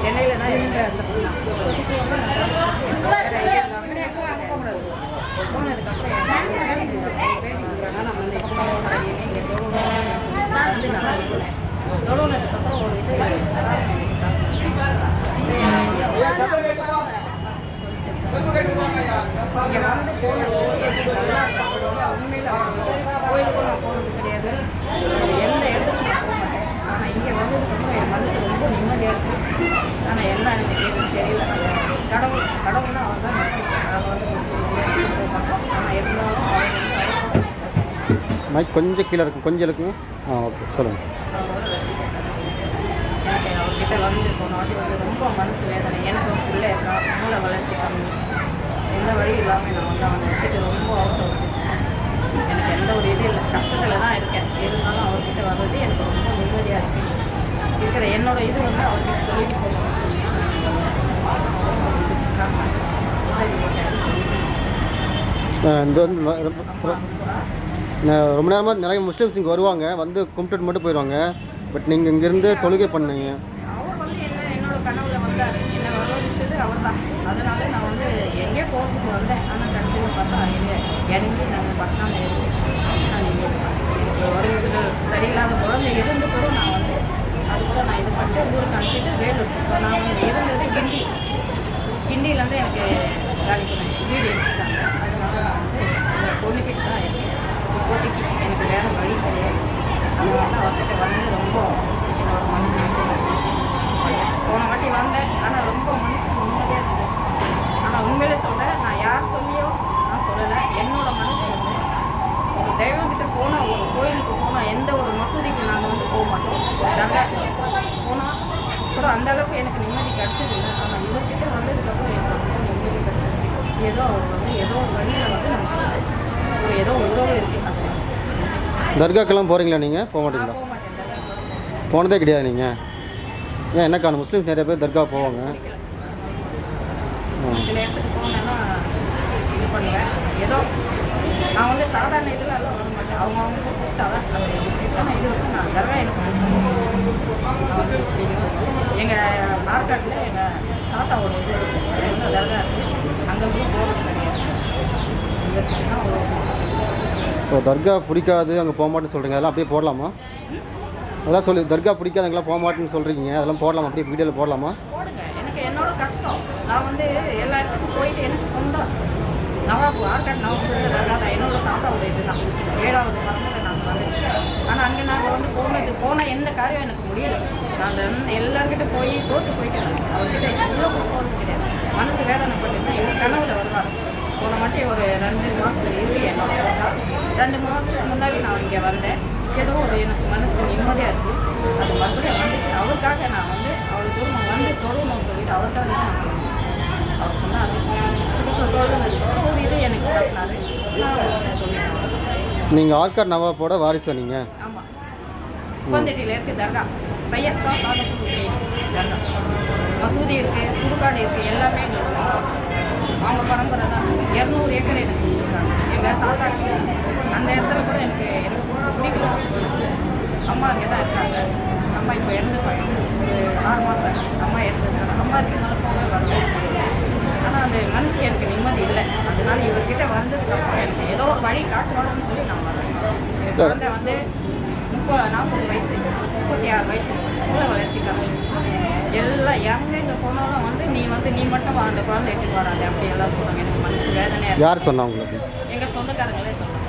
சென்னையில் தான் இருந்தேன். போனதுக்கப்புறம் வேலைக்கு கொடுக்குறாங்க. நம்ம வந்து சரி நீங்கள் தொழுனதுக்கப்புறம் ஒரு இது இங்கே வந்து போனது உண்மையில் கோயிலுக்கும் நான் போகிறது கிடையாது, எந்த இடத்துக்கும் நான் போக மாட்டேன். ஆனால் இங்கே வந்ததுக்கப்புறம் என் மனசு ரொம்ப நிம்மதியாக இருக்குது. ஆனால் என்ன எனக்கு கேட்குன்னு தெரியல. கடவுள்னா அவர் தான் நினச்சிருக்கேன். நான் வந்து ஆனால் இருந்தாலும் மைக் கொஞ்சம் கீழே இருக்கும், கொஞ்சம் இருக்குங்க. ஓகே சொல்லுங்கள். எனக்கு அவர்கிட்ட வந்து போன வாட்டி வந்து ரொம்ப மனசு வேதனை. எனக்கு ஒரு பிள்ளை இருக்கா, மூளை வளர்ச்சி கம்மி, எந்த வழி இல்லாமல் நான் வந்து அவனை வச்சுட்டு ரொம்ப அவசரம். எனக்கு எந்த ஒரு இது இல்லை, கஷ்டத்தில் தான் இருக்கேன். இருந்தாலும் அவர்கிட்ட வர்றது எனக்கு ரொம்ப நிம்மதியாக இருக்குது. இருக்கிற என்னோட இது வந்து அவர்கிட்ட சொல்லிட்டு போகணும். சரி இந்த வந்து ரொம்ப நேரமாக நிறைய முஸ்லீம்ஸ் இங்கே வருவாங்க, வந்து கும்பிட்டுட்டு மட்டும் போயிடுவாங்க. பட் நீங்கள் இங்கேருந்து தொழுகை பண்ணீங்க. அவர் வந்து என்னோட கனவுல வந்தார், என்னை வரவழைச்சது அவர் தான். அதனால நான் வந்து எங்கேயோ போகிறதுக்கு வந்தேன். ஆனால் கடைசியில் பார்த்தா எங்கே இறங்கி நாங்கள் பஸ் ஸ்டாண்ட் இருக்கு. நான் இங்கே எனக்கு உடம்பு சரியில்லாத குழந்தை இருந்து கூட நான் வந்து அது கூட நான் இது பண்ணிட்டு ஊருக்கு அனுப்பிட்டு வேலூர். நான் வந்து இருந்தது கிண்டியிலேருந்து எனக்கு காலி பண்ண வீடு எடுத்துட்டாங்க. அதனால நான் வந்து பொண்ணுக்கிட்ட தான் இருக்கேன். இப்போதைக்கு எனக்கு வேறு வழி கிடையாது. அதனால அவர்கிட்ட வந்து ரொம்ப என்னோட மனசு போன வாட்டி வந்தேன். ஆனால் ரொம்ப மனசுக்கு நிம்மதியாக இருக்குது. ஆனால் உண்மையிலே சொல்கிறேன், நான் யார் சொல்லியோ நான் சொல்லலை. என்னோட மனசு வந்து ஒரு தெய்வங்கிட்ட போனால், ஒரு கோயிலுக்கு போனால், எந்த ஒரு மசூதிக்கு நாங்கள் வந்து போக மாட்டோம். தர்காக்கு போனால் கூட அந்த அளவுக்கு எனக்கு நிம்மதி கிடச்சதில்லை. ஆனால் இவர்கிட்ட வந்ததுக்கப்புறம் எனக்கு ரொம்ப நிம்மதி கிடச்சிருக்கு. ஏதோ அவர் வந்து ஏதோ ஒரு வழியில் வந்து நமக்கு ஒரு ஏதோ உறவு இருக்குது. அது தர்காக்கெல்லாம் போகிறீங்களா? நீங்கள் போக மாட்டீங்களா? போக மாட்டேன். தர்காக்கு போனதே கிடையாது நீங்கள்? ஏன் என்ன காரணம்? முஸ்லீம்ஸ் நிறைய பேர் தர்கா போவாங்க. சில இடத்துக்கு போனேன்னா இது பண்ணுவேன். ஏதோ நான் வந்து சாதாரண இதில் எல்லாம் வர மாட்டேன். அவங்க கூப்பிட்டாதான் ஆனால் இது வந்து நான் தர்கா எனக்கு நான் வந்து முஸ்லீம். எங்கள் ஆர்காட்டில் எங்கள் தாத்தாவோட இது சொந்த தர்கா இருக்குது. அங்கே போய் போகிறது கிடையாது. இப்போ தர்கா பிடிக்காது, அங்கே போக மாட்டேன்னு சொல்கிறீங்க, அதெல்லாம் அப்படியே போடலாமா? அதான் சொல்லி தர்கா பிடிக்காது, அங்கெல்லாம் போக மாட்டேன்னு சொல்கிறீங்க, அதெல்லாம் போடலாமா? அப்படியே வீடியோவில் போடலாமா? போடுங்க. எனக்கு என்னோட கஷ்டம். நான் வந்து எல்லா இடத்துக்கும் போயிட்டு எனக்கு சொந்தம் நவாபு ஆர்காட் நவாபு தர்கா தான் என்னோட தாத்தாவோட இது தான். 7வது பரம்பரை நாங்கள் வந்து. ஆனால் அங்கே நாங்கள் வந்து போனால் எந்த காரியம் எனக்கு முடியலை. நான் எல்லார்கிட்ட போய் தோற்று போயிட்டேன். அவர்கிட்ட எவ்வளோ போகிறது கிடையாது. மனசு வேதனை பண்ணிட்டு எங்கள் கனவுல வருவார். போன மட்டும் ஒரு 2 மாதத்துல இருக்கு என்னோட தாத்தா. 2 மாதத்துக்கு முன்னாடி நான் இங்கே வந்தேன். ஏதோ ஒரு எனக்கு மனசுக்கு நிம்மதியாக இருக்குது. அது மறுபடியும் வந்துட்டு அவருக்காக நான் வந்து அவ்வளோ தூரம் வந்து தொழணும்னு சொல்லிட்டு அவருக்காக நான் அவர் சொன்னார். தொழுனதுக்கப்புறம் ஒரு இது எனக்கு காட்டினாரு. நான் அவர்கிட்ட சொல்லிட்டேன். நீங்கள் ஆர்காட் நவாபோட வாரிசு நீங்கள்? ஆமாம். குப்பந்தட்டியில் இருக்குது தர்கா. சையத் ஷா சாதபுல் ஹுசைனி தர்கா. மசூதி இருக்குது, சுடுகாடு இருக்குது, எல்லாமே எங்களுக்கு சொந்தம். அவங்க பரம்பரை தான். 200 ஏக்கர் எனக்கு கொடுத்துருக்காங்க. எங்கள் தாத்தாக்கு அந்த இடத்துல கூட எனக்கு பிடிக்கல. அம்மா அங்கே தான் இருக்காங்க. அம்மா இப்போ இறந்துப்பாங்க. ஒரு 6 மாதம் ஆச்சு அம்மா இறந்துருக்காங்க. அம்மா இருக்கிறதுனால போகவே வரல. ஆனால் அந்த மனசுக்கு எனக்கு நிம்மதி இல்லை. அதனால இவர்கிட்ட வந்ததுக்கப்புறம் எனக்கு ஏதோ ஒரு வழி காட்டுவாருன்னு சொல்லி நான் வரேன். என் குழந்தை வந்து 40 வயசு, 36 வயசு, மூளை வளர்ச்சி கம்மி. எல்லாம் எங்கே போனாலும் வந்து நீ மட்டும் அந்த குழந்தை எடுத்துட்டு வராது அப்படி எல்லாம் சொல்லுவாங்க. எனக்கு மனசு வேதனையாக. யார் சொன்னா உங்களுக்கு? எங்கள் சொந்தக்காரங்களே சொல்லுவாங்க.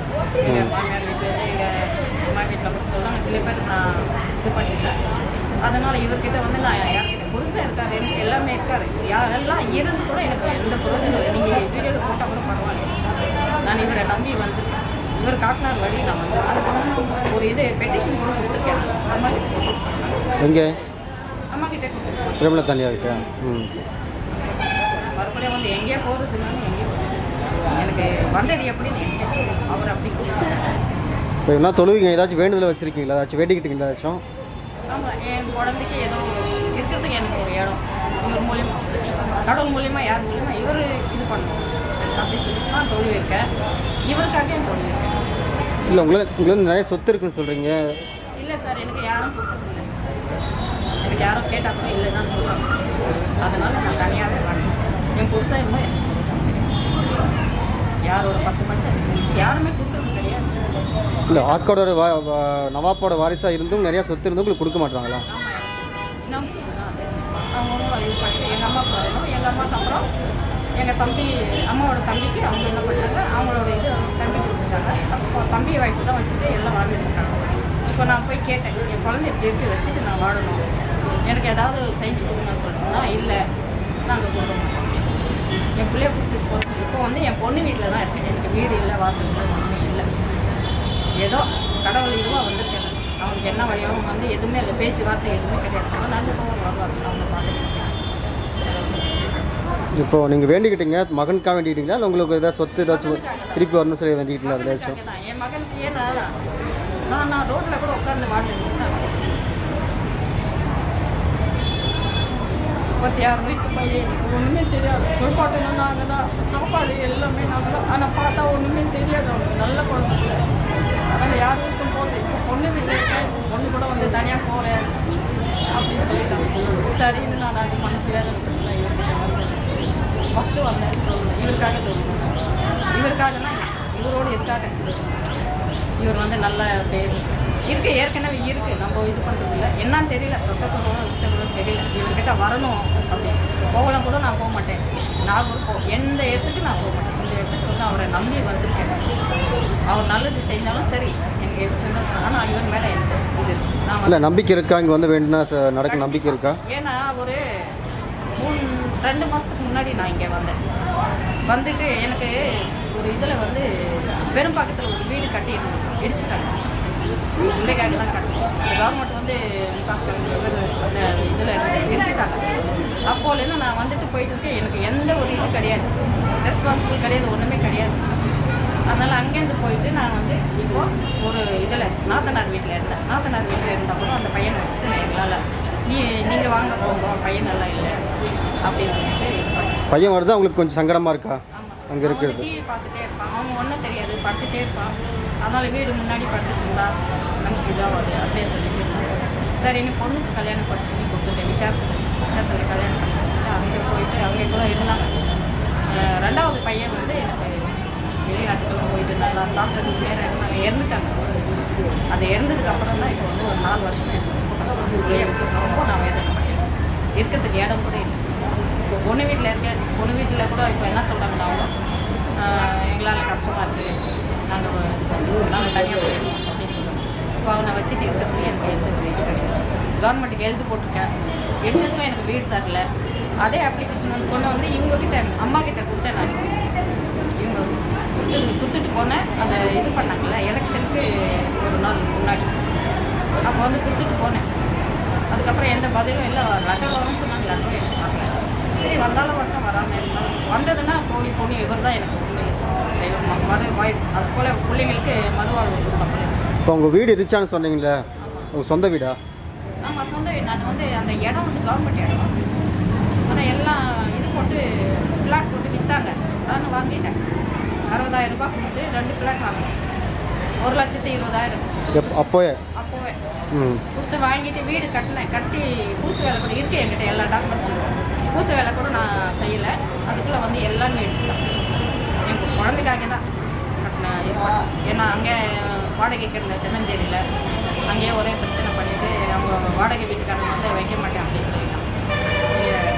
எங்கள் மாமியார் வீட்டில், எங்கள் அம்மா வீட்டில் கூட சொல்லுவாங்க. சில பேர் நான் இது பண்ணிட்டேன். அதனால் இவர்கிட்ட வந்து நான் யார்கிட்ட புருஷன் இருக்காரு, எனக்கு எல்லாமே இருக்காரு. எல்லாம் இருந்து கூட எனக்கு எந்த புரோஜனம் இல்லை. நீங்கள் வீடியோவில் போட்டால் கூட பரவாயில்ல. நான் இவரை நம்பி வந்திருக்கேன். இவர் காட்டினார் வழி நான் வந்து அதுக்கு ஒரு இது பெட்டிஷன் கூட கொடுத்துருக்கேன். அம்மா கிட்ட எங்கே அம்மா கிட்டே கொடுத்துருக்கேன். திருமண தனியாக இருக்கா? மறுபடியும் வந்து எங்கேயோ போகிறதுனாலும் எங்கேயோ எனக்கு வந்தது எப்படின்னு அவர் அப்படி கூப்பிட்டு. இப்போ என்ன தொழுவீங்க? ஏதாச்சும் வேண்டுதலை வச்சுருக்கீங்களா? ஏதாச்சும் வேண்டிக்கிட்டீங்களா ஏதாச்சும்? ஆமாம், என் குழந்தைக்கு ஏதோ ஒரு இருக்கிறதுக்கு எனக்கு ஒரு இடம் இவர் மூலியமாக கடவுள் மூலியமாக யார் மூலியமாக இவர் இது பண்ணணும் அப்படி சொல்லி நான் தொழில் இருக்கேன். இவருக்காக என் தொழில் இருக்கேன். இல்லை உங்களுக்கு வந்து நிறைய சொத்து இருக்குன்னு சொல்கிறீங்க. இல்லை சார், எனக்கு யாரும் கொடுத்தது இல்லை சார். எனக்கு யாரும் கேட்டால் கூட இல்லை தான் சொல்கிறாங்க. அதனால் நான் தனியாகவே வரேன். என் புருஷன் இருந்தால் எனக்கு யாரோட 10 பைசா யாருமே கொடுக்குறது கிடையாது. இல்லை ஆட்காடோட நவாப்போட வாரிசாக இருந்தும் நிறையா சொத்து இருந்தும் உங்களுக்கு கொடுக்க மாட்டாங்களா? ஆமாம், இன்னும் சொல்லு தான் அது அவங்க இது பண்ணிட்டு எங்கள் அம்மா போகணும். எங்கள் அம்மாவுக்கு அப்புறம் எங்கள் தம்பி அம்மாவோட தம்பிக்கு அவங்க என்ன பண்ணாங்க, அவங்களோட இது தம்பி கொடுத்துட்டாங்க. அப்போ தம்பி வாய்ப்பு தான் வச்சுட்டு எல்லாம் வாழ்ந்துட்டு இருக்காங்க. இப்போ நான் போய் கேட்டேன், என் குழந்தை இப்படி எப்படி வச்சுட்டு நான் வாழணும், எனக்கு ஏதாவது செஞ்சு கொடுங்க சொல்லிட்டோம்னா இல்லை நாங்கள் கொடுக்கணும். என் பிள்ளைய கொடுத்துட்டு போகிறோம். இப்போ வந்து என் பொண்ணு வீட்டில் தான் இருக்கேன். எனக்கு வீடு இல்லை, வாசல் இல்லை, ஒன்றுமே இல்லை. ஏதோ கடவுள் இதுவாக வந்திருக்கேன். அவனுக்கு என்ன வழியாகவும் வந்து எதுவுமே இல்லை, பேச்சுவார்த்தை எதுவுமே கிடையாது. சொன்னால் நல்ல போக வருவாங்க. அவங்க பார்த்துட்டு இப்போ நீங்கள் வேண்டிக்கிட்டீங்க, மகனுக்காக வேண்டிக்கிட்டீங்களா? இல்லை உங்களுக்கு ஏதாவது சொத்து ஏதாச்சும் திருப்பி வரணும்னு சொல்லி வேண்டிக்கிட்டீங்களா? ஏதாச்சும் என் மகனுக்கு ஏன்னா நான் ரோட்டில் கூட உட்காந்து வாழ்ந்துருக்கேன் சார். 36 வயசு பையன், எனக்கு ஒன்றுமே தெரியாது. குளிப்பாட்டணும் நாங்கள் தான், சாப்பாடு எல்லாமே நாங்கள் தான். ஆனால் பார்த்தா ஒன்றுமே தெரியாது. அவனுக்கு நல்ல குழந்தை. அதனால் யார் வீட்டுக்கும் போகிறது. இப்போ பொண்ணு வீட்டில் இருக்கேன். பொண்ணு கூட வந்து தனியாக போகிறேன் அப்படின்னு சொல்லிட்டாங்க. சரின்னு நான் அது மனசு வேதனை பண்ணலாம். ஃபஸ்ட்டு வந்தேன் இவருக்காக தோணும். இவருக்காகனா இவரோடு இருக்காங்க. இவர் வந்து நல்ல பேர் இருக்குது, ஏற்கனவே இருக்குது. நம்ம இது பண்ணுறது இல்லை, என்னன்னு தெரியல. தொட்டத்தை கூட விட்ட கூட தெரியல. இவர்கிட்ட வரணும் அப்படின்னு போகலாம் கூட நான் போக மாட்டேன். நான் ஒரு எந்த இடத்துக்கு நான் போக மாட்டேன். இந்த இடத்துக்கு வந்து அவரை நம்பி வந்திருக்கேன். அவர் நல்லது செஞ்சாலும் சரி, எனக்கு எது செஞ்சாலும் சரி. ஆனால் இவர் மேலே எனக்கு இது நான் இல்லை நம்பிக்கை இருக்கா? இங்கே வந்து வேண்டுனா நடக்க நம்பிக்கை இருக்கா? ஏன்னா ஒரு 2 மாதத்துக்கு முன்னாடி நான் இங்கே வந்தேன். வந்துட்டு எனக்கு ஒரு இதில் வந்து பெரும்பாக்கத்தில் ஒரு வீடு கட்டி இடிச்சிட்டாங்க. பிள்ளைக்காக தான் கட்டணும். கவர்மெண்ட் வந்து காஸ்ட் அந்த இதில் இடிச்சிட்டாங்க. அப்போலேருந்து நான் வந்துட்டு போயிட்டு இருக்கேன். எனக்கு எந்த ஒரு இது கிடையாது, ரெஸ்பான்சிபிள் கிடையாது, ஒன்றுமே கிடையாது. அதனால் அங்கேருந்து போயிட்டு நான் வந்து இப்போது ஒரு இதில் நாத்தனார் வீட்டில் இருந்தேன். நாத்தனார் வீட்டில் இருந்தால் கூட அந்த பையனை வச்சுட்டு நான் எங்களால் நீங்கள் வாங்க போங்க, பையன் நல்லா இல்லை அப்படின்னு சொல்லிட்டு பையன் வருது. அவங்களுக்கு கொஞ்சம் சங்கடமாக இருக்கா? அங்கே இருக்கிறது டிவி பார்த்துட்டே இருப்பான். அவங்க ஒன்றும் தெரியாது, படுத்துகிட்டே இருப்பான். அதனால் வீடு முன்னாடி படுத்துட்டு இருந்தா நமக்கு இதாக வருது அப்படியே சொல்லிட்டு சரி இன்னும் பொண்ணுக்கு கல்யாணம் பண்ணி கொடுத்துட்டேன். விஷயத்தில் கல்யாணம் பண்ணிட்டு அங்கே போயிட்டு அங்கே கூட இருந்தாங்க. 2வது பையன் வந்து எனக்கு வெளிநாட்டுக்கெல்லாம் போயிட்டு நல்லா சாப்பிட்றதுக்கு நேரம் இருந்தாங்க, இறந்துட்டாங்க. அது இறந்ததுக்கப்புறம் தான் இப்போ வந்து ஒரு 4 வருஷமே எனக்கு ரொம்ப கஷ்டம். வெளியே வச்சுருக்கோம். ரொம்ப நான் வேதனை பண்ணிடுறேன். இருக்கிறதுக்கு இடம் கூட இல்லை. இப்போ பொண்ணு வீட்டில் இருக்கேன். பொண்ணு வீட்டில் கூட இப்போ என்ன சொல்கிறாங்கன்னா அவங்க எங்களால் கஷ்டமாக இருக்குது, நாங்கள் தனியாக போயிடுவோம் அப்படின்னு சொல்லுவாங்க. இப்போ அவனை வச்சுட்டு இருக்கிறதுக்கு எனக்கு எந்த ஒரு இது கிடையாது. கவர்மெண்ட்டுக்கு எழுதி போட்டிருக்கேன். எடுத்ததுக்கும் எனக்கு வீடு தரல. அதே அப்ளிகேஷன் வந்து கொண்டு வந்து இவங்ககிட்ட அம்மா கிட்ட கொடுத்தேன். நான் இவங்க கொடுத்துட்டு போனேன். அந்த இது பண்ணாங்கல்ல எலெக்ஷனுக்கு ஒரு நாள் முன்னாடி அப்போ வந்து கொடுத்துட்டு போனேன். அதுக்கப்புறம் எந்த பதிலும் இல்லை. லெட்டர் வரும்னு சொன்னாங்க. லெட்டரும் எனக்கு வரல. சரி வந்தாலும் வரட்டும், வராமல் இருந்தாலும் வந்ததுன்னா கோடி போனி இவர் தான் எனக்கு உண்மையை சொல்லுவாங்க. மறு வாய்ப்பு அது போல் பிள்ளைங்களுக்கு மறுவாழ்வு கொடுத்தப்போ. இப்போ உங்கள் வீடு இருந்துச்சான்னு சொன்னீங்களே, உங்கள் சொந்த வீடா? ஆமாம், சொந்த வீடு. நான் வந்து அந்த இடம் வந்து கவர்மெண்ட் இடம். ஆனால் எல்லாம் இது போட்டு பிளாட் போட்டு விற்றாங்க. நான் வாங்கிட்டேன். 60,000 ரூபாய் கொடுத்து 2 பிளாட் வாங்கினேன். 1,20,000 அப்போவே கொடுத்து வாங்கிட்டு வீடு கட்டினேன். கட்டி பூசு வேலை கூட இருக்குது என்கிட்ட, எல்லா டாக்குமெண்ட்ஸும். பூசு வேலை கூட நான் செய்யலை. அதுக்குள்ளே வந்து எல்லாமே அடிச்சுட்டேன். எங்கள் குழந்தைக்காக தான் கட்டினேன். ஏன்னா அங்கே வாடகைக்கு இருந்தேன் சென்னஞ்சேரியில். அங்கேயே ஒரே பிரச்சனை பண்ணிவிட்டு அவங்க வாடகை வீட்டுக்காரங்க வந்து வைக்க மாட்டேன் அப்படின்னு சொல்லிட்டான்.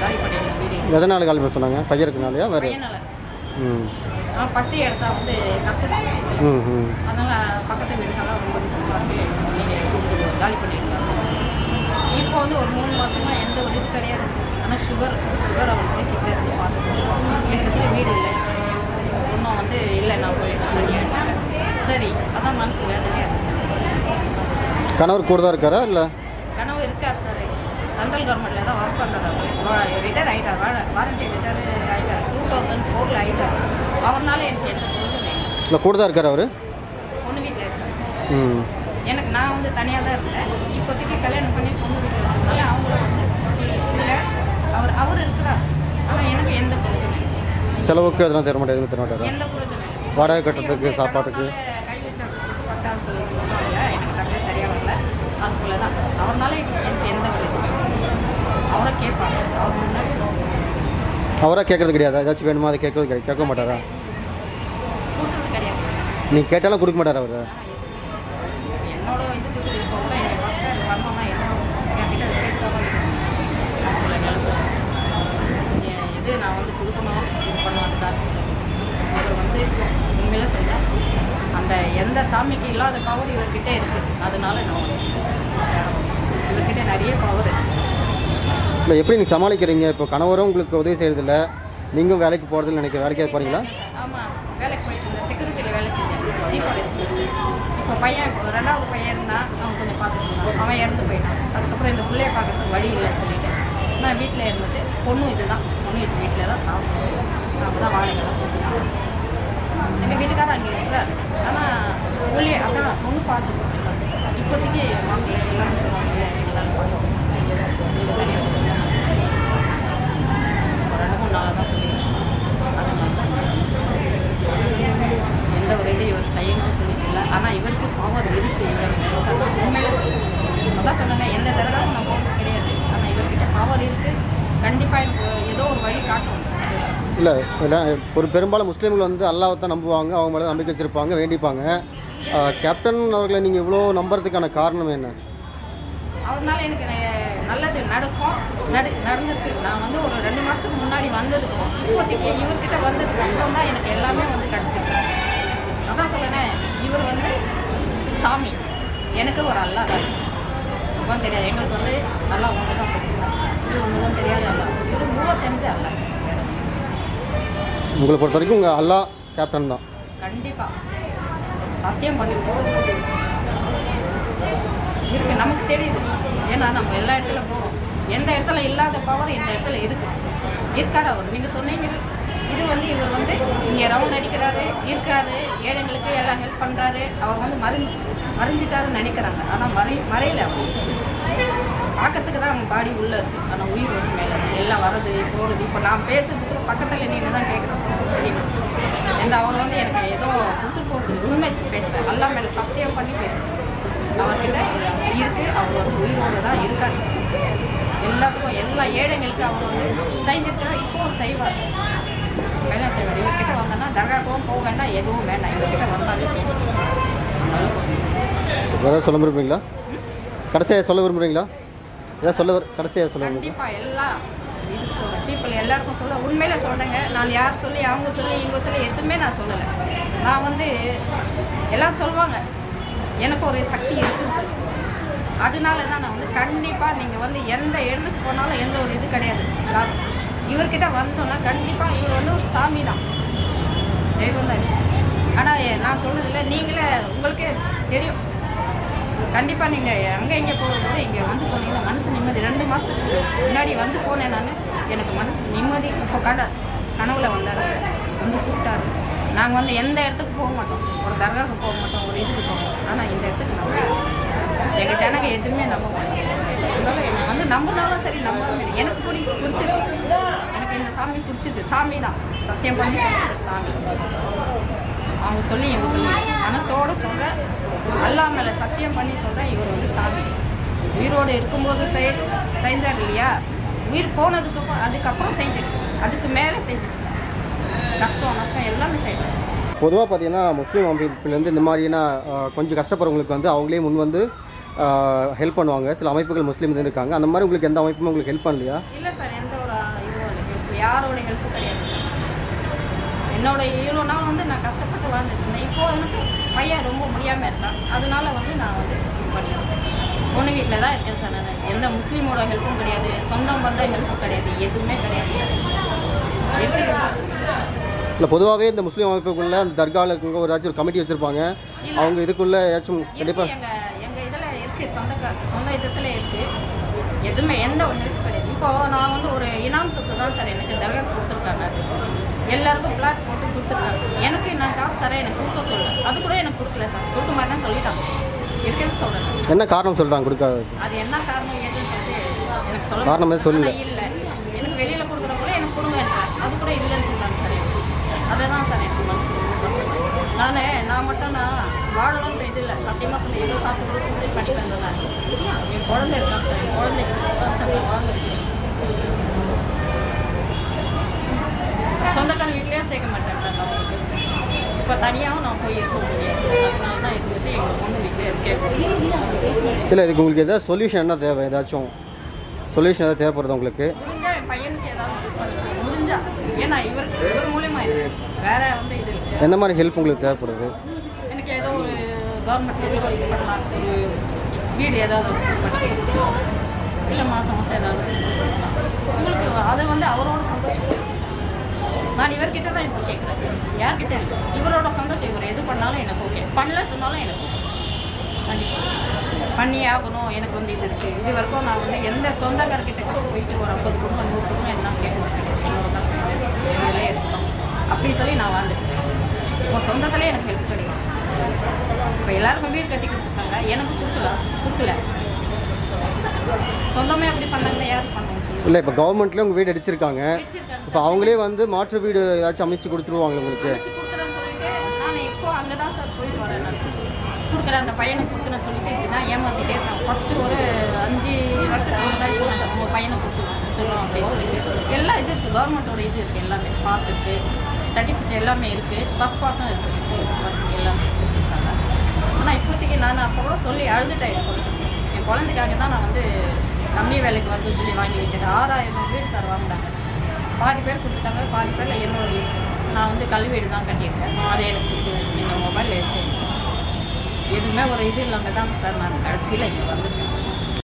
காலி பண்ணிடுங்க வீடு. எதனால் காலி பண்ண சொன்னாங்க? பையனுக்குனாலையா? வேறு பையனால் பசி எடுத்தா வந்து கற்றுட்டாங்க. அதனால் பக்கத்து வீடுகள்லாம் ரொம்ப சொல்லுவாங்க, நீங்கள் காலி பண்ணிடுறாங்க. இப்போ வந்து ஒரு 3 மாதமாக எந்த ஒரு இது கிடையாது. ஆனால் சுகர் அவங்களுக்கு கிட்ட இருந்து பார்த்துட்டு எனக்கு வீடு இல்லை. சொன்னோம் வந்து இல்லை நான் போயிட்டேன். சரி, அதான் மனசு வேதனையாக இருக்கு. கணவர் கூட தான் இருக்காரா இல்லை? கனவு இருக்கார் சார். சென்ட்ரல் கவர்மெண்ட்டில் தான் ஒர்க் பண்ணுறாரு. ரிட்டையர் ஆகிட்டார். வாரண்டி ரிட்டையர் ஆகிட்டார். 2004 ஆகிட்டார். அவர்னால எனக்கு எந்த பிரயோஜனம் இல்லை. இல்லை கூட தான் இருக்கார் அவர்? பொண்ணு வீட்டில் இருக்கார். எனக்கு நான் வந்து தனியாக தான் இருந்தேன். இப்போதைக்கு கல்யாணம் பண்ணி பொண்ணு வீட்டில் இருக்கிறதுனால அவங்கள வந்து இல்லை அவர் இருக்கிறார். ஆனால் எனக்கு எந்த பிரயோஜனம் இல்லை. செலவுக்கு அதெல்லாம் தர மாட்டேன், எதுவும் தர மாட்டாரா? எந்த பிரயோஜனம் இல்லை. வாடகை கட்டுறதுக்கு, சாப்பாட்டுக்கு கைவிட்ட பட்டான்னு சொல்லுவாங்க. எனக்கு கரெக்டாக சரியாக வரல. அதுக்குள்ளே தான் அவர்னால எனக்கு எந்த பிரயோஜனம் இல்லை. அவரை கேட்பாங்க. அவர் முன்னாடி அவராக கேட்கறது கிடையாது. ஏதாச்சும் வேணுமா அதை கேட்க மாட்டாரா? கூட்டுறது கிடையாது. நீங்கள் கேட்டாலும் கொடுக்க மாட்டாரா அவர்? என்னோட இதுக்கு இப்போ கூட எனக்கு ஃபஸ்ட் டைம் வரணும்னா என்கிட்ட கேட்டுதான் எது நான் வந்து கொடுக்கணும் இது பண்ணுவான்னு சொல்லுவேன். அவர் வந்து உண்மையில சொல்கிறேன், அந்த எந்த சாமிக்கு இல்லாத பவர் இவர்கிட்ட இருக்குது. அதனால நான் இவர்கிட்ட நிறைய பவர் இருக்குது. இல்லை, எப்படி நீங்கள் சமாளிக்கிறீங்க? இப்போ கணவரும் உங்களுக்கு உதவி செய்கிறதில்ல, நீங்களும் வேலைக்கு போகிறதில்ல நினைக்கிறேன். வேலைக்கு போகிறீங்களா? ஆமாம், வேலைக்கு போயிட்டு இருந்தேன். செக்யூரிட்டியில் வேலை செஞ்சேன். Chief officer. இப்போ பையன், இப்போ 2வது பையன் இருந்தான். அவன் கொஞ்சம் பார்த்துட்டு இருந்தான். அவன் இறந்து போயிட்டான். அதுக்கப்புறம் இந்த பிள்ளைய பார்க்கறதுக்கு வழி இல்லைன்னு சொல்லிட்டு நான் வீட்டில் இருந்துட்டு பொண்ணும் இதுதான். பொண்ணு இது வீட்டில் தான் சாப்பிடுவோம். அப்போ தான் வாழைகள்லாம் போட்டுருக்காங்க. எங்கள் வீட்டுக்காரர் அங்கே இருக்கிறார். ஆனால் உள்ளே அதான் பொண்ணு பார்த்துக்கணும். இப்போதைக்கு வாங்கல எல்லாரும் சொல்லுவாங்க எல்லாரும் பார்த்துக்கணும். நீங்கள் தனியாக ஒரு 2-3 நாளாக தான் சொல்லியிருக்கேன். அதனால தான் எந்த ஒரு இது இவர் செய்யணும்னு சொல்லிட்டு இல்லை. ஆனால் இவருக்கு பவர் இருக்குது. இவர் நினைச்சா உண்மையில சொல்லுவேன். அதான் சொன்னாங்க, எந்த தடவை நான் போகிறது கிடையாது. ஆனால் இவர்கிட்ட பவர் இருக்குது. கண்டிப்பாக எனக்கு ஏதோ ஒரு வழி காட்டணும். இல்லை, ஒரு பெரும்பாலும் முஸ்லீம்கள் வந்து அல்லாஹ்வை தான் நம்புவாங்க. அவங்க மேலே நம்பிக்கை வச்சுருப்பாங்க, வேண்டிப்பாங்க. கேப்டன் அவர்களை நீங்கள் இவ்வளோ நம்புறதுக்கான காரணம் என்ன? அவர்னால எனக்கு நல்லது நடந்திருக்கு. நான் வந்து ஒரு 2 மாதத்துக்கு முன்னாடி வந்ததுக்கும் இப்போதைக்கு இவர்கிட்ட வந்ததுக்கு அப்புறம் தான் எனக்கு எல்லாமே வந்து கிடச்சிருக்கு. அதான் சொல்லுறேன், இவர் வந்து சாமி, எனக்கு ஒரு அல்லா தான். முகம் தெரியாது. எங்களுக்கு வந்து நல்லா ஒன்று தான் சொல்லியிருக்காங்க. இது முகம் தெரியாது அல்ல, இது முகம் தெரிஞ்ச அல்ல. உங்களை பொறுத்த வரைக்கும் உங்கள் அல்லா கேப்டன் தான்? கண்டிப்பாக சத்தியம் பண்ணி இருக்கு. நமக்கு தெரியுது. ஏன்னா நம்ம எல்லா இடத்துல போகிறோம். எந்த இடத்துல இல்லாத பவர் இந்த இடத்துல இருக்கார் அவர். நீங்கள் சொன்னீங்க, இது வந்து இவர் வந்து இங்கே ரவுண்ட் அடிக்கிறாரு, இருக்காரு, ஏழைங்களுக்கு எல்லாம் ஹெல்ப் பண்ணுறாரு. அவர் வந்து மறைஞ்சிட்டாருன்னு நினைக்கிறாங்க. ஆனால் மறையில அவர் பார்க்கறதுக்கு தான் அவங்க பாடி உள்ளே இருக்குது. ஆனால் உயிர் வந்து மேலே எல்லாம் வர்றது போகிறது. இப்போ நான் பேசுறதுக்கு பக்கத்தில் நீங்கள் தான் கேட்குறோம். எந்த அவர் வந்து எனக்கு ஏதோ கொடுத்து போகிறது உண்மை பேசுகிறேன். எல்லாம் மேலே சத்தியம் பண்ணி பேசுகிறேன். அவர்கிட்ட இருக்கு. அவர் வந்து உயிரோடு தான் இருக்காரு. எல்லாத்துக்கும் எல்லா ஏழைங்களுக்கு அவர் வந்து செஞ்சிருக்கிறார். இப்போவும் செய்வார். வேலை செய்வார். இவர்கிட்ட வந்தோன்னா தர்காவுக்கும் போக வேண்டாம், எதுவும் வேண்டாம். இவர்கிட்ட வந்தாலே ஏதாவது சொல்ல விரும்புறீங்களா? கடைசியாக சொல்ல விரும்புகிறீங்களா? ஏதாவது கடைசியாக சொல்ல கண்டிப்பாக எல்லாம் இதுக்கு சொல்கிறேன். பீப்புள் எல்லாருக்கும் சொல்ல உண்மையில சொல்கிறேங்க. நான் யார் சொல்லி அவங்க சொல்லி இவங்க சொல்லி எதுவுமே நான் சொல்லலை. நான் வந்து எல்லாம் சொல்லுவாங்க எனக்கு ஒரு சக்தி இருக்குதுன்னு சொல்லி. அதனால தான் நான் வந்து கண்டிப்பாக நீங்கள் வந்து எந்த இடத்துக்கு போனாலும் எந்த ஒரு இது கிடையாது. இவர்கிட்ட வந்தோம்னா கண்டிப்பாக இவர் வந்து ஒரு சாமி தான், தெய்வம் தான். ஆனால் நான் சொல்கிறதில்ல, நீங்களே உங்களுக்கே தெரியும். கண்டிப்பாக நீங்கள் அங்கே இங்கே போகிறதோட இங்கே வந்து போனீங்கன்னா மனசு நிம்மதி. 2 மாதத்துக்கு முன்னாடி வந்து போனேன் நான். எனக்கு மனசு நிம்மதி. இப்போ கனவுல வந்தார், வந்து கூப்பிட்டாரு. நாங்கள் வந்து எந்த இடத்துக்கு போக மாட்டோம், ஒரு தர்காவுக்கு போக மாட்டோம், ஒரு இதுக்கு போக மாட்டோம். ஆனால் இந்த இடத்துக்கு நம்ம எங்கள் ஜனங்க எதுவுமே நம்ப மாட்டோம். இருந்தாலும் என்னை வந்து நம்பினாலும் சரி நம்பாலும் சரி எனக்கு பிடிச்சது. எனக்கு இந்த சாமி பிடிச்சது. சாமி தான் சத்தியம் பண்ணி சொல்லுறது சாமி. அவங்க சொல்லி இவங்க சொல்லி மனசோடு சொல்கிறேன். அல்லா மேலே சத்தியம் பண்ணி சொல்கிறேன், இவர் வந்து சாமி. உயிரோடு இருக்கும்போது செஞ்சார் இல்லையா, உயிர் போனதுக்கு அதுக்கப்புறம் செஞ்சுட்டு அதுக்கு மேலே செஞ்சுட்டு கஷ்டம் நஷ்டம் எல்லாமே செய்யணும். பொதுவாக பார்த்தீங்கன்னா முஸ்லீம் அமைப்புலேருந்து இந்த மாதிரியான கொஞ்சம் கஷ்டப்படுறவங்களுக்கு வந்து அவங்களே முன் வந்து ஹெல்ப் பண்ணுவாங்க. சில அமைப்புகள் முஸ்லீம் இருக்காங்க. அந்த மாதிரி உங்களுக்கு எந்த அமைப்புமே உங்களுக்கு ஹெல்ப் பண்ணலையா? இல்லை சார், எந்த ஒரு இதுவும் இல்லை. ஹெல்ப் யாரோட ஹெல்ப்பும் கிடையாது சார். என்னோட இவ்வளோ நாள் வந்து நான் கஷ்டப்பட்டு வாழ்ந்துட்டு இருந்தேன். இப்போது எனக்கு பையன் ரொம்ப முடியாமல் இருக்கான். அதனால வந்து நான் வந்து இது பண்ணிடுறேன். பொண்ணு வீட்டில் தான் இருக்கேன் சார். நான் எந்த முஸ்லீமோட ஹெல்ப்பும் கிடையாது, சொந்தம் வந்த ஹெல்ப்பும் கிடையாது, எதுவுமே கிடையாது சார். எப்படி இல்லை பொதுவாகவே இந்த முஸ்லீம் அமைப்புக்குள்ளே அந்த தர்காவில் இருக்கவங்க ஒரு ஏதாச்சும் ஒரு கமிட்டி வச்சுருப்பாங்க, அவங்க இதுக்குள்ளே ஏதாச்சும் கண்டிப்பாக எங்கள் இதில் இருக்குது, சொந்த இதத்தில் இருக்குது, எதுவுமே எந்த ஒரு ஹெல்ப் கிடையாது. இப்போது நான் வந்து ஒரு இனாம் சொத்து தான் சார் எனக்கு தர்கா கொடுத்துருக்காங்க, எல்லாருக்கும் பிளாட் போட்டு கொடுத்துருக்காங்க. எனக்கு நான் காசு தரேன், எனக்கு கொடுக்க சொல்ல, அது கூட எனக்கு கொடுக்கல சார், கொடுக்க மாட்டேன்னு சொல்லிட்டாங்க. இருக்கிறது சொல்கிறேன். என்ன காரணம் சொல்கிறாங்க கொடுக்காது? அது என்ன காரணம் ஏதுன்னு சொல்லிட்டு எனக்கு சொல்ல காரணமே சொல்லல. இல்லை, எனக்கு வெளியில் கொடுக்குற கூட எனக்கு கொடுங்க, அது கூட இல்லைன்னு சொல்கிறாங்க சார். அதை தான் சார் எனக்கு மனசு நான் மட்டும் வாழலான்ற இது இல்லை, சத்தியமாக சொல்லி ஏதோ சாப்பிட்டு கூட சூசைட் பண்ணிக்கிறேன் தான். என் குழந்தை இருக்காங்க சார், என் குழந்தைக்கு சார் வாழ்ந்துருக்கு. சொந்தக்கார வீட்லேயும் சேர்க்க மாட்டேன்ட்டாங்க அவங்களுக்கு. இப்போ தனியாகவும் நான் போய் இருக்க முடியாது, அதனால தான் இருந்துட்டு எங்கள் பொண்ணு வீட்டிலே இருக்கேன். இல்லை இதுக்கு உங்களுக்கு எதாவது சொல்யூஷன் என்ன தேவை? ஏதாச்சும் சொல்யூஷன் எதாவது தேவைப்படுது உங்களுக்கு? முடிஞ்சா என் பையனுக்கு ஏதாவது முடிஞ்சா, ஏன்னா இவர் மூலியமாக இருக்கு, வேற வந்து இது இல்லை. என்ன மாதிரி ஹெல்ப் உங்களுக்கு தேவைப்படுது? எனக்கு ஏதோ ஒரு கவர்மெண்ட் இது பண்ணலாம், ஒரு வீடு ஏதாவது பண்ணி இல்லை மாதம் ஏதாவது உங்களுக்கு அதை வந்து அவரோட சந்தோஷம். நான் இவர்கிட்ட தான் இப்போ கேட்குறேன், யார்கிட்ட இல்லை, இவரோட சந்தோஷம். இவர் எது பண்ணாலும் எனக்கு ஓகே, பண்ணல சொன்னாலும் எனக்கு கண்டிப்பாக பண்ணி ஆகணும். எனக்கு வந்து இது இருக்குது, இது வரைக்கும் நான் வந்து எந்த சொந்தக்காரர்கிட்ட போயிட்டு ஒரு 50 குடும்பம் 100 குடும்பம் என்ன கேட்டது கிடையாது. என்னோட கஷ்டம் இதிலே இருக்கணும் அப்படி சொல்லி நான் வாழ்ந்துட்டேன். இப்போ சொந்தத்திலே எனக்கு ஹெல்ப் கிடைக்கும். இப்போ எல்லாருக்கும் வீடு கட்டி கொடுத்துருக்காங்க, எனக்கு கொடுக்கல. சொந்தமே அப்படி பண்ணாங்கன்னா யாரும் பண்ணுவாங்க சொல்லி? இல்லை இப்போ கவர்மெண்ட்லேயே உங்கள் வீடு அடிச்சிருக்காங்க, இப்போ அவங்களே வந்து மாற்று வீடு ஏதாச்சும் அமைச்சு கொடுத்துருவாங்க உங்களுக்கு? கொடுக்குறேன்னு சொல்லிட்டு நான் இப்போ அங்கே தான் சார் போயிட்டு வரேன். நான் கொடுக்குறேன், அந்த பையனுக்கு கொடுக்குறேன்னு சொல்லிட்டு இப்படி தான் ஏமாற்றிட்டே இருக்காங்க. ஃபஸ்ட்டு ஒரு 5 வருஷத்துக்கு முன்னாடி சொன்னாங்க சார், உங்கள் பையனை கொடுத்துருவோம் அப்படின்னு சொல்லிட்டு. எல்லாம் இது இருக்குது, கவர்மெண்ட்டோட இது இருக்குது, எல்லாமே பாஸ் இருக்குது, சர்டிஃபிகேட் எல்லாமே இருக்குது, பஸ் பாஸும் இருக்குது, எல்லாமே கொடுத்துருக்காங்க. ஆனால் இப்போதைக்கு நான் அப்போ கூட சொல்லி அழுதுட்டேன். என் குழந்தைக்காக தான் நான் வந்து கம்மி வேலைக்கு வருதுன்னு சொல்லி வாங்கி வைக்கிறேன். 6000 வீடு சார் வாங்கினாங்க, பாதி பேர் கொடுத்துட்டாங்க, பாதி பேரில் என்னோட லிஸ்ட்டு. நான் வந்து கல்வி வீடு தான் கட்டியிருக்கேன், அது எனக்கு இந்த மொபைலில் இருக்குது. எதுவுமே ஒரு இது இல்லாமல் தான் சார் நான் கடைசியில் இங்கே வந்துட்டேன்.